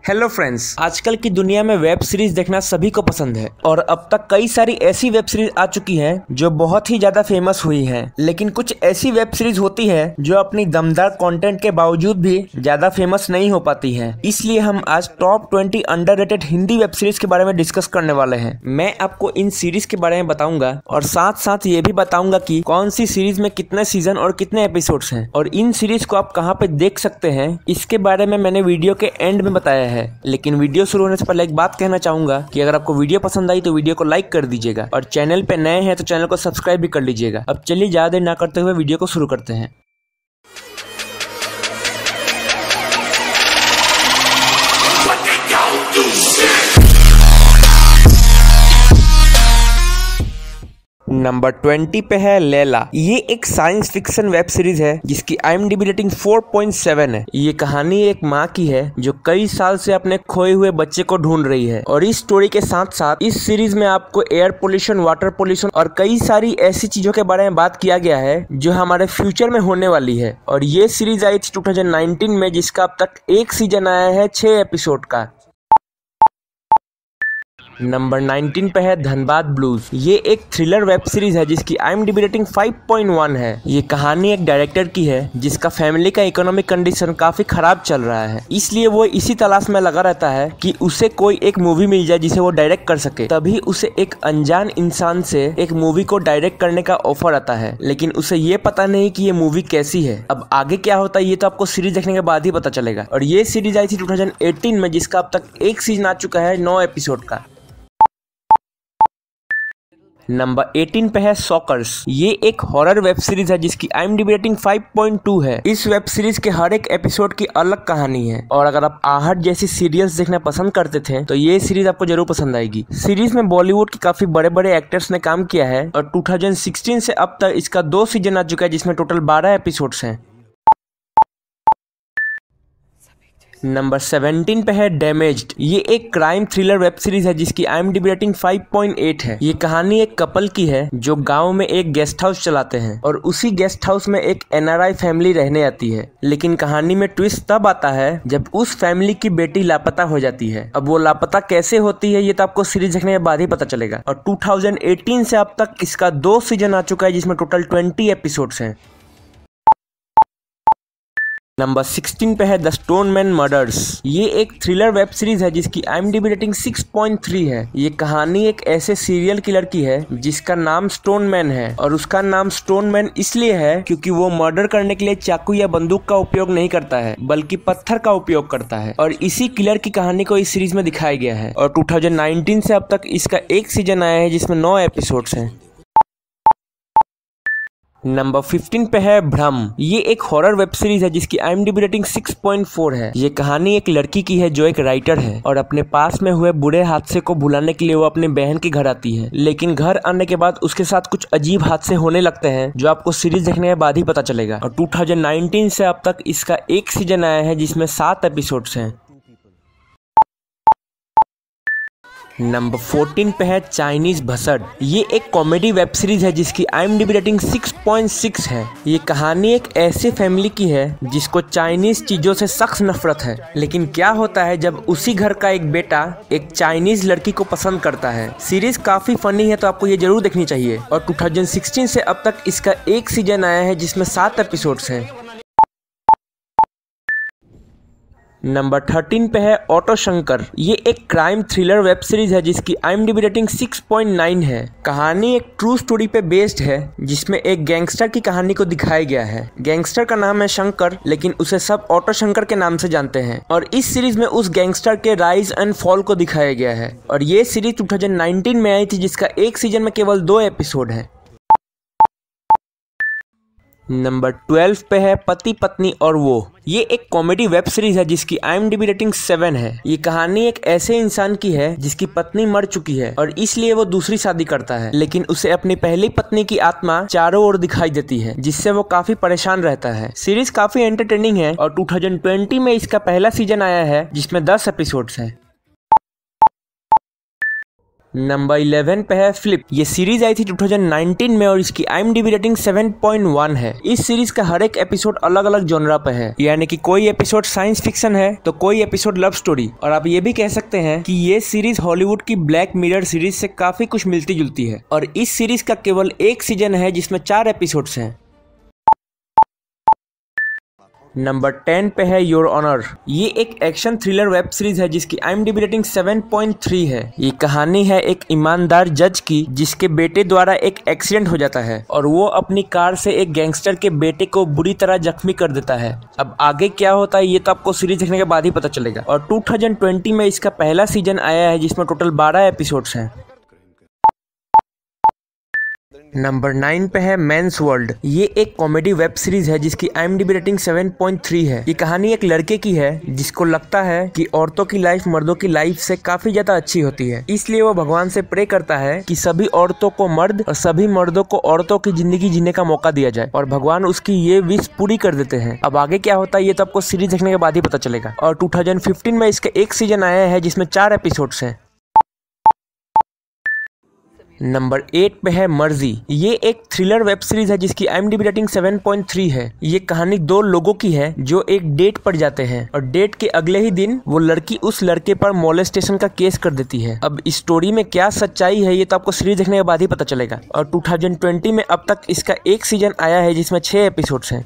Hello friends, आजकल की दुनिया में वेब सीरीज देखना सभी को पसंद है और अब तक कई सारी ऐसी वेब सीरीज आ चुकी हैं जो बहुत ही ज्यादा फेमस हुई हैं। लेकिन कुछ ऐसी वेब सीरीज होती है जो अपनी दमदार कंटेंट के बावजूद भी ज्यादा फेमस नहीं हो पाती है। इसलिए हम आज top 20 underrated Hindi web series के बारे में डिस्कस करने वाले हैं। मैं आपको इन सीरीज के बारे में बताऊंगा और साथ साथ ये भी बताऊंगा कि कौन सी सीरीज में कितने सीजन और कितने एपिसोड्स हैं और इन सीरीज को आप कहाँ पे देख सकते हैं, इसके बारे में मैंने वीडियो के एंड में बताया है। लेकिन वीडियो शुरू होने से पहले एक बात कहना चाहूंगा कि अगर आपको वीडियो पसंद आई तो वीडियो को लाइक कर दीजिएगा और चैनल पे नए हैं तो चैनल को सब्सक्राइब भी कर लीजिएगा। अब चलिए ज्यादा देर ना करते हुए वीडियो को शुरू करते हैं। नंबर 20 पे है लैला। ये एक साइंस फिक्शन वेब सीरीज है जिसकी IMDb रेटिंग 4.7 है। ये कहानी एक माँ की है जो कई साल से अपने खोए हुए बच्चे को ढूंढ रही है और इस स्टोरी के साथ साथ इस सीरीज में आपको एयर पोल्यूशन, वाटर पोल्यूशन और कई सारी ऐसी चीजों के बारे में बात किया गया है जो हमारे फ्यूचर में होने वाली है। और ये सीरीज आई थी 2019 में, जिसका अब तक एक सीजन आया है 6 एपिसोड का। नंबर 19 पे है धनबाद ब्लूज। ये एक थ्रिलर वेब सीरीज है जिसकी IMDb रेटिंग 5.1 है। ये कहानी एक डायरेक्टर की है जिसका फैमिली का इकोनॉमिक कंडीशन काफी खराब चल रहा है, इसलिए वो इसी तलाश में लगा रहता है कि उसे कोई एक मूवी मिल जाए जिसे वो डायरेक्ट कर सके। तभी उसे एक अनजान इंसान से एक मूवी को डायरेक्ट करने का ऑफर आता है, लेकिन उसे ये पता नहीं कि ये मूवी कैसी है। अब आगे क्या होता है ये तो आपको सीरीज देखने के बाद ही पता चलेगा। और ये सीरीज आई थी 2018 में, जिसका अब तक एक सीजन आ चुका है 9 एपिसोड का। नंबर 18 पे है सॉकर्स। ये एक हॉरर वेब सीरीज है जिसकी IMDb रेटिंग 5.2 है। इस वेब सीरीज के हर एक एपिसोड की अलग कहानी है और अगर आप आहट जैसी सीरियल्स देखना पसंद करते थे तो ये सीरीज आपको जरूर पसंद आएगी। सीरीज में बॉलीवुड के काफी बड़े बड़े एक्टर्स ने काम किया है और 2016 से अब तक इसका 2 सीजन आ चुका है जिसमें टोटल 12 एपिसोड्स हैं। नंबर 17 पे है डैमेज्ड। ये एक क्राइम थ्रिलर वेब सीरीज है जिसकी IMDb रेटिंग 5.8 है। ये कहानी एक कपल की है जो गांव में एक गेस्ट हाउस चलाते हैं और उसी गेस्ट हाउस में एक NRI फैमिली रहने आती है। लेकिन कहानी में ट्विस्ट तब आता है जब उस फैमिली की बेटी लापता हो जाती है। अब वो लापता कैसे होती है ये तो आपको सीरीज देखने के बाद ही पता चलेगा। और 2018 से अब तक इसका 2 सीजन आ चुका है जिसमें टोटल 20 एपिसोड्स हैं। नंबर 16 पे है द स्टोन मैन मर्डर्स। ये एक थ्रिलर वेब सीरीज है जिसकी IMDb रेटिंग 6.3 है। ये कहानी एक ऐसे सीरियल किलर की है जिसका नाम स्टोन मैन है और उसका नाम स्टोन मैन इसलिए है क्योंकि वो मर्डर करने के लिए चाकू या बंदूक का उपयोग नहीं करता है बल्कि पत्थर का उपयोग करता है। और इसी किलर की कहानी को इस सीरीज में दिखाया गया है और 2019 से अब तक इसका एक सीजन आया है जिसमें 9 एपिसोड्स हैं। नंबर 15 पे है भ्रम। ये एक हॉरर वेब सीरीज है जिसकी IMDb रेटिंग 6.4 है। ये कहानी एक लड़की की है जो एक राइटर है और अपने पास में हुए बुरे हादसे को भुलाने के लिए वो अपनी बहन के घर आती है। लेकिन घर आने के बाद उसके साथ कुछ अजीब हादसे होने लगते हैं जो आपको सीरीज देखने के बाद ही पता चलेगा। और 2019 से अब तक इसका एक सीजन आया है जिसमें 7 एपिसोड्स हैं। नंबर 14 पे है चाइनीज भसड़। ये एक कॉमेडी वेब सीरीज है जिसकी IMDb रेटिंग 6.6 है। ये कहानी एक ऐसे फैमिली की है जिसको चाइनीज चीजों से सख्त नफरत है। लेकिन क्या होता है जब उसी घर का एक बेटा एक चाइनीज लड़की को पसंद करता है। सीरीज काफी फनी है तो आपको ये जरूर देखनी चाहिए। और 2016 से अब तक इसका एक सीजन आया है जिसमें 7 एपिसोड्स हैं। नंबर 13 पे है ऑटो शंकर। ये एक क्राइम थ्रिलर वेब सीरीज है जिसकी IMDb रेटिंग 6.9 है। कहानी एक ट्रू स्टोरी पे बेस्ड है जिसमें एक गैंगस्टर की कहानी को दिखाया गया है। गैंगस्टर का नाम है शंकर, लेकिन उसे सब ऑटो शंकर के नाम से जानते हैं। और इस सीरीज में उस गैंगस्टर के राइज एंड फॉल को दिखाया गया है। और ये सीरीज 2019 में आई थी जिसका एक सीजन में केवल 2 एपिसोड है। नंबर 12 पे है पति पत्नी और वो। ये एक कॉमेडी वेब सीरीज है जिसकी IMDb रेटिंग 7 है। ये कहानी एक ऐसे इंसान की है जिसकी पत्नी मर चुकी है और इसलिए वो दूसरी शादी करता है। लेकिन उसे अपनी पहली पत्नी की आत्मा चारों ओर दिखाई देती है जिससे वो काफी परेशान रहता है। सीरीज काफी एंटरटेनिंग है और 2020 में इसका पहला सीजन आया है जिसमें 10 एपिसोड्स हैं। नंबर 11 पे है फ्लिप। ये सीरीज आई थी 2019 में और इसकी IMDb रेटिंग 7.1 है। इस सीरीज का हर एक एपिसोड अलग अलग जॉनरा पे है, यानी कि कोई एपिसोड साइंस फिक्शन है तो कोई एपिसोड लव स्टोरी। और आप ये भी कह सकते हैं कि ये सीरीज हॉलीवुड की ब्लैक मिरर सीरीज से काफी कुछ मिलती जुलती है। और इस सीरीज का केवल एक सीजन है जिसमें 4 एपिसोड्स हैं। नंबर 10 पे है योर ऑनर। ये एक एक्शन थ्रिलर वेब सीरीज है जिसकी IMDb रेटिंग 7.3 है। ये कहानी है एक ईमानदार जज की जिसके बेटे द्वारा एक एक्सीडेंट हो जाता है और वो अपनी कार से एक गैंगस्टर के बेटे को बुरी तरह जख्मी कर देता है। अब आगे क्या होता है ये तो आपको सीरीज देखने के बाद ही पता चलेगा। और 2020 में इसका पहला सीजन आया है जिसमें टोटल 12 एपिसोड्स हैं। नंबर 9 पे है मेंस वर्ल्ड। ये एक कॉमेडी वेब सीरीज है जिसकी IMDb रेटिंग 7.3 है। ये कहानी एक लड़के की है जिसको लगता है कि औरतों की लाइफ मर्दों की लाइफ से काफी ज्यादा अच्छी होती है, इसलिए वो भगवान से प्रे करता है कि सभी औरतों को मर्द और सभी मर्दों को औरतों की जिंदगी जीने का मौका दिया जाए। और भगवान उसकी ये विश पूरी कर देते हैं। अब आगे क्या होता है ये तो आपको सीरीज देखने के बाद ही पता चलेगा। और 2015 में इसका एक सीजन आया है जिसमें 4 एपिसोड्स हैं। नंबर 8 पे है मर्जी। ये एक थ्रिलर वेब सीरीज है जिसकी IMDb रेटिंग 7.3 है। ये कहानी 2 लोगों की है जो एक डेट पर जाते हैं और डेट के अगले ही दिन वो लड़की उस लड़के पर मोलेस्टेशन का केस कर देती है। अब इस स्टोरी में क्या सच्चाई है ये तो आपको सीरीज देखने के बाद ही पता चलेगा। और 2020 में अब तक इसका एक सीजन आया है जिसमें 6 एपिसोड्स हैं।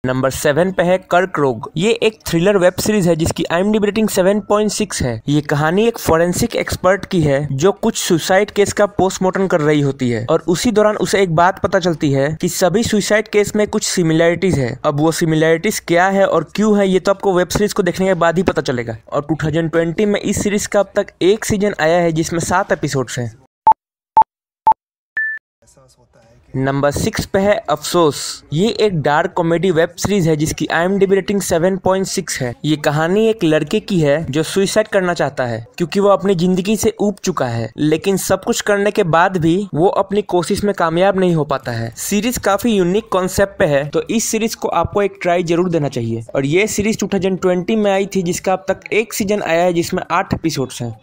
नंबर 7 पे है कर्क रोग। ये एक थ्रिलर वेब सीरीज है जिसकी IMDb रेटिंग 7.6 है। ये कहानी एक फोरेंसिक एक्सपर्ट की है जो कुछ सुसाइड केस का पोस्टमार्टम कर रही होती है और उसी दौरान उसे एक बात पता चलती है कि सभी सुसाइड केस में कुछ सिमिलैरिटीज है। अब वो सिमिलैरिटीज क्या है और क्यों है ये तो आपको वेब सीरीज को देखने के बाद ही पता चलेगा। और 2020 में इस सीरीज का अब तक एक सीजन आया है जिसमें 7 एपिसोड्स हैं। नंबर 6 पे है अफसोस। ये एक डार्क कॉमेडी वेब सीरीज है जिसकी IMDb रेटिंग 7.6 है। ये कहानी एक लड़के की है जो सुसाइड करना चाहता है क्योंकि वो अपनी जिंदगी से ऊब चुका है, लेकिन सब कुछ करने के बाद भी वो अपनी कोशिश में कामयाब नहीं हो पाता है। सीरीज काफी यूनिक कॉन्सेप्ट पे है तो इस सीरीज को आपको एक ट्राई जरूर देना चाहिए। और ये सीरीज 2020 में आई थी जिसका अब तक एक सीजन आया है जिसमें 8 एपिसोड्स हैं।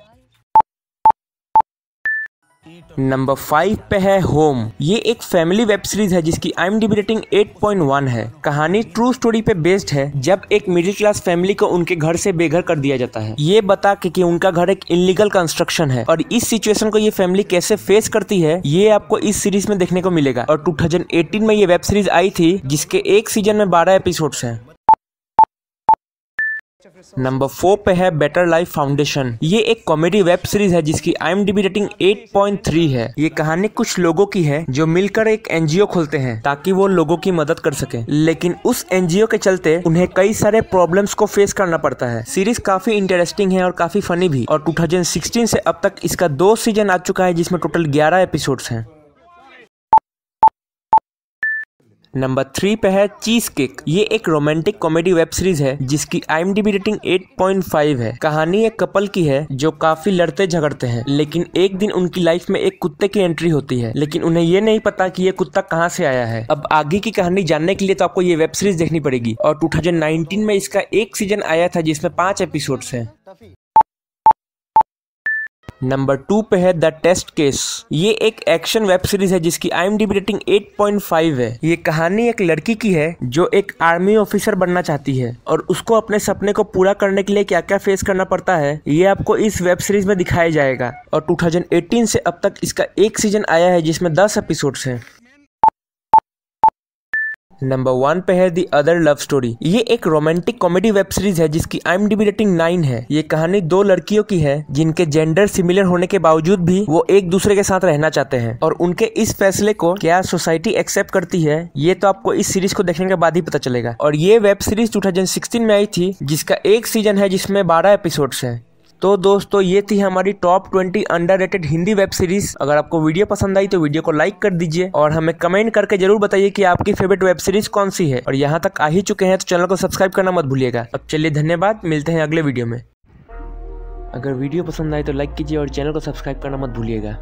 नंबर 5 पे है होम। ये एक फैमिली वेब सीरीज है जिसकी IMDb रेटिंग 8.1 है। कहानी ट्रू स्टोरी पे बेस्ड है जब एक मिडिल क्लास फैमिली को उनके घर से बेघर कर दिया जाता है, ये बता के कि उनका घर एक इलीगल कंस्ट्रक्शन है। और इस सिचुएशन को ये फैमिली कैसे फेस करती है ये आपको इस सीरीज में देखने को मिलेगा। और 2018 में ये वेब सीरीज आई थी जिसके एक सीजन में 12 एपिसोड्स हैं। नंबर 4 पे है बेटर लाइफ फाउंडेशन। ये एक कॉमेडी वेब सीरीज है जिसकी IMDb रेटिंग 8.3 है। ये कहानी कुछ लोगों की है जो मिलकर एक NGO खोलते हैं ताकि वो लोगों की मदद कर सके, लेकिन उस NGO के चलते उन्हें कई सारे प्रॉब्लम्स को फेस करना पड़ता है। सीरीज काफी इंटरेस्टिंग है और काफी फनी भी। और 2016 से अब तक इसका 2 सीजन आ चुका है जिसमें टोटल 11 एपिसोड्स हैं। नंबर 3 पे है चीज केक। ये एक रोमांटिक कॉमेडी वेब सीरीज है जिसकी IMDb रेटिंग 8.5 है। कहानी एक कपल की है जो काफी लड़ते झगड़ते हैं, लेकिन एक दिन उनकी लाइफ में एक कुत्ते की एंट्री होती है, लेकिन उन्हें ये नहीं पता कि ये कुत्ता कहाँ से आया है। अब आगे की कहानी जानने के लिए तो आपको ये वेब सीरीज देखनी पड़ेगी। और 2019 में इसका एक सीजन आया था जिसमें 5 एपिसोड्स हैं। नंबर 2 पे है द टेस्ट केस। ये एक एक्शन वेब सीरीज है जिसकी IMDb रेटिंग 8.5 है। ये कहानी एक लड़की की है जो एक आर्मी ऑफिसर बनना चाहती है और उसको अपने सपने को पूरा करने के लिए क्या क्या फेस करना पड़ता है ये आपको इस वेब सीरीज में दिखाया जाएगा। और 2018 से अब तक इसका एक सीजन आया है जिसमें 10 एपिसोड्स हैं। नंबर 1 पे है दी अदर लव स्टोरी। ये एक रोमांटिक कॉमेडी वेब सीरीज है जिसकी IMDb रेटिंग 9 है। ये कहानी 2 लड़कियों की है जिनके जेंडर सिमिलर होने के बावजूद भी वो एक दूसरे के साथ रहना चाहते हैं और उनके इस फैसले को क्या सोसाइटी एक्सेप्ट करती है ये तो आपको इस सीरीज को देखने के बाद ही पता चलेगा। और ये वेब सीरीज 2016 में आई थी जिसका एक सीजन है जिसमें 12 एपिसोड्स हैं। तो दोस्तों ये थी हमारी top 20 underrated Hindi web series. अगर आपको वीडियो पसंद आई तो वीडियो को लाइक कर दीजिए और हमें कमेंट करके जरूर बताइए कि आपकी फेवरेट वेब सीरीज कौन सी है। और यहाँ तक आ ही चुके हैं तो चैनल को सब्सक्राइब करना मत भूलिएगा। अब चलिए धन्यवाद, मिलते हैं अगले वीडियो में। अगर वीडियो पसंद आए तो लाइक कीजिए और चैनल को सब्सक्राइब करना मत भूलिएगा।